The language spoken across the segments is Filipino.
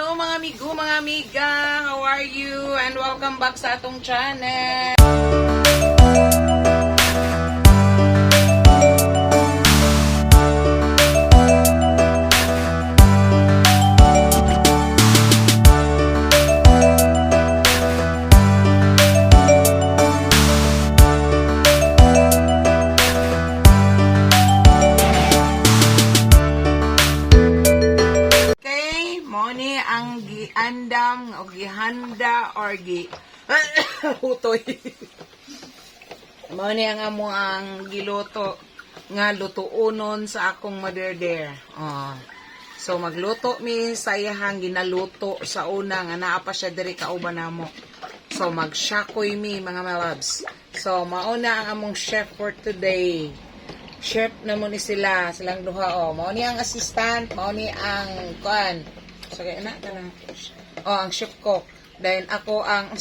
Hello mga amigo, mga amiga. How are you? And welcome back sa atong channel. Ang giandam o gihanda or hutoy. Mao ni ang amo ang giluto nga lutuonon sa akong mother there. So magluto mi sa iyang ginaluto sa una nga naa pa siya diri kauban namo. So magsyakoy mi mga malabs. So mauna ang among chef for today. Chef na mo ni silang duha mao ni ang assistant, mao ni ang kuan. So, kaya na, ang chef cook. Then, ako ang,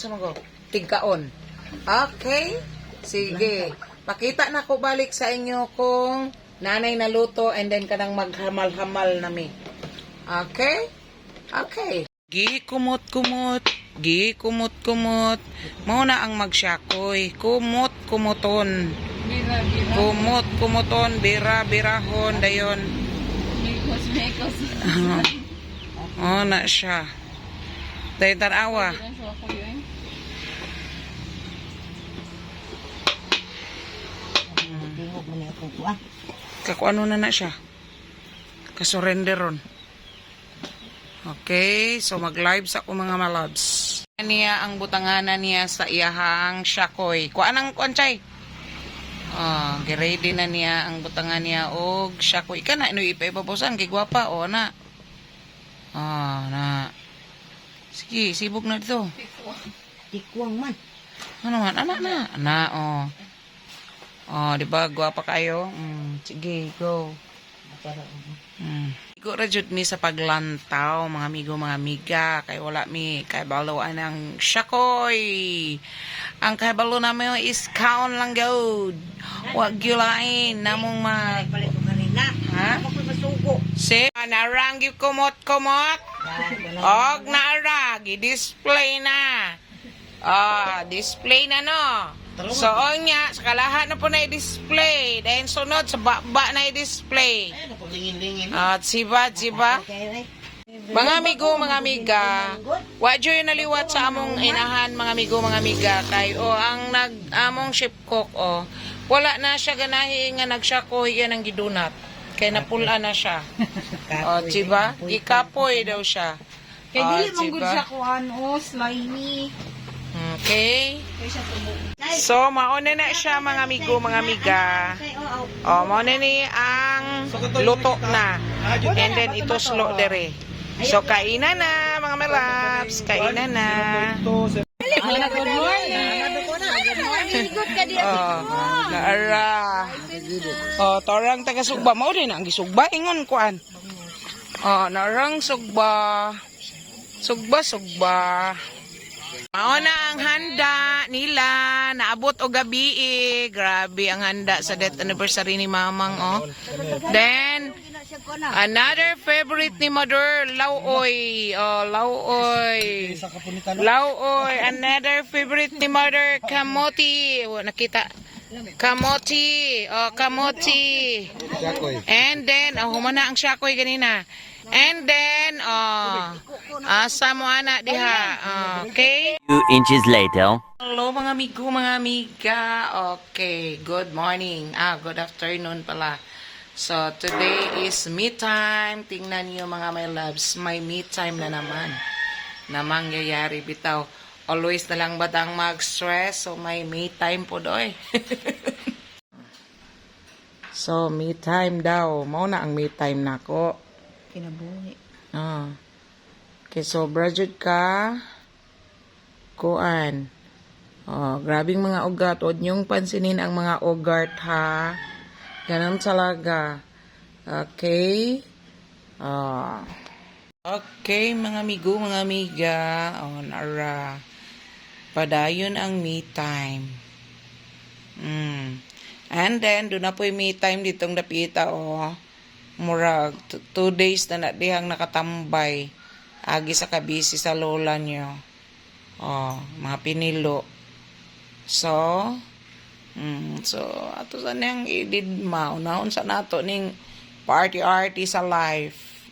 tigkaon. Okay? Sige. Pakita na ko balik sa inyo kung nanay na luto and then kanang maghamal-hamal nami. Okay? Okay. Gikumot-kumot. Gikumot-kumot. Mauna ang magsyakoy. Kumot-kumuton. Kumot-kumuton. Bira-birahon. Dayon. Mekos. Na siya. Dahil tanawa. Kakuano na siya. Kasurrenderon. Okay. So, mag-live sa ako mga malabs. Niya ang butanganan niya sa iyahang syakoy. Kuan ang kuanchay? Giready na niya ang butangan niya og syakoy. Ika na, ipa-ipaposan. Kay gwapa. Na. Na. Sige, sibog na dito. Tikwang man. Ano man? Anak na. Di ba? Gwapa kayo? Sige, go. Igo ra jud mi sa paglantaw, mga amigo, mga amiga. Kay wala mi kaibaloan ng syakoy. Ang kaibalo namin is kaon lang good. Wag gyulain namong mag... Ha? Si, naranggi kumot-kumot. Og naarag, display na. Display na no. So, nya, sa kalahat na po na i-display. Dahil sunod, sa baba na i-display. Siba. Mga amigo, mga amiga, wadyo yung naliwat sa among inahan, mga amigo, mga amiga. Kay, ang among chef cook, wala na siya ganahi nga nagsyakoy yan ang gidunat. Kaya napula na siya. Diba? Ikapoy daw siya. Kaya dili mong good sa kuhan, slimy. Okay. So, mauna na siya, mga amigo, mga amiga. Mauna ni ang luto na. And then, ito slow dere. So, kainan na, mga malabs. Kainan na. Good morning. Naara. Torang taga-sugba. Mao din ang gisugba. Ingon kuan. Narang sugba. Sugba. Mao na ang handa nila. Naabot o gabi. Grabe ang handa sa death anniversary ni Mamang. Then, another favorite ni Mother, lauoy. Lauoy. Another favorite ni Mother, kamote. Nakita. Kamote. Kamote. And then, humana ang syakoy ganina. And then, asa mo anak diha. Okay? 2 inches later. Hello mga amigo, mga amiga. Okay, good morning. Good afternoon pala. So, today is me time. Tingnan niyo mga my loves, may me time na naman. Na mangyayari bitaw. Always na lang batang mag-stress. So, may me time po doy. So, me time daw. Mao na ang me time nako. Kinabuhi. Okay, so, brajud ka. Kuan. Grabing mga ugat. Huwag niyong pansinin ang mga ugat, ha. Ganun talaga. Okay. Okay, mga amigo, mga amiga. Nara. Padayon ang me time. And then, doon na po yung me time ditong dapita, murag 2 days na dihang nakatambay agi sa kabisi sa lola nyo. Oh, mga pinilo. So, ato sa niyang ididma, unahon sa nato ning party-arty sa life.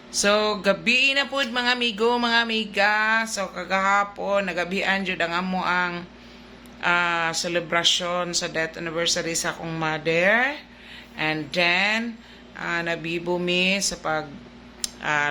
So, gabi na po mga amigo, mga amiga. So, kagahapon, nagabian jud ang amo ang celebration sa death anniversary sa akong mother. And then, nabibo mi sa pag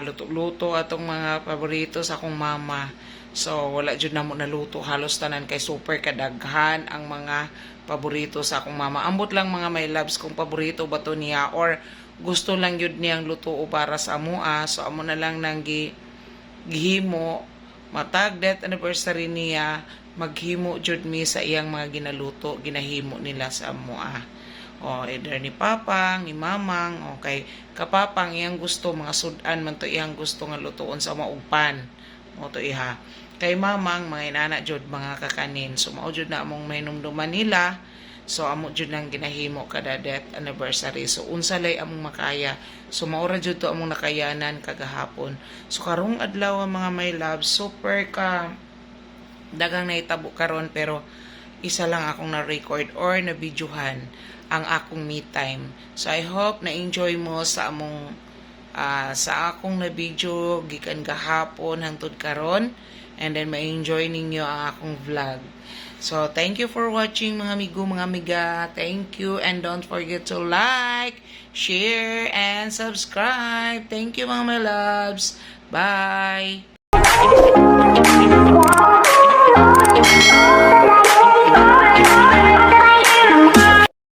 luto-luto atong mga paborito sa akong mama. So, wala jud na mo naluto. Halos tanan kay super kadaghan ang mga paborito sa akong mama. Ambot lang mga my loves kung paborito ba to niya or gusto lang yun niyang luto para sa amoa. So, amo na lang nang gihimo. Matag death anniversary niya, maghimo jud mi sa iyang mga ginaluto, ginahimo nila sa amoa. O, either ni Papang, ni Mamang, okay. Kapapang iyang gusto, mga sudan man to iyang gusto nga lutoon sa maugpan. O to iha. Kay Mamang, mga inana jud, mga kakanin. So, mao jud na among mainumduman nila. So, amo jud nang ginahimo kada death anniversary. So, unsa lay among makaya. So, maura jud to among nakayanan kagahapon. So, karong adlaw mga my love, super ka dagang naitabo karon pero isa lang akong na-record or na-videohan ang akong me time. So, I hope na-enjoy mo sa among sa akong na-video gikan gahapon hangtod karon. And then, ma-enjoy ninyo ang akong vlog. So, thank you for watching mga amigo, mga amiga. Thank you. And don't forget to like, share, and subscribe. Thank you mga my loves. Bye!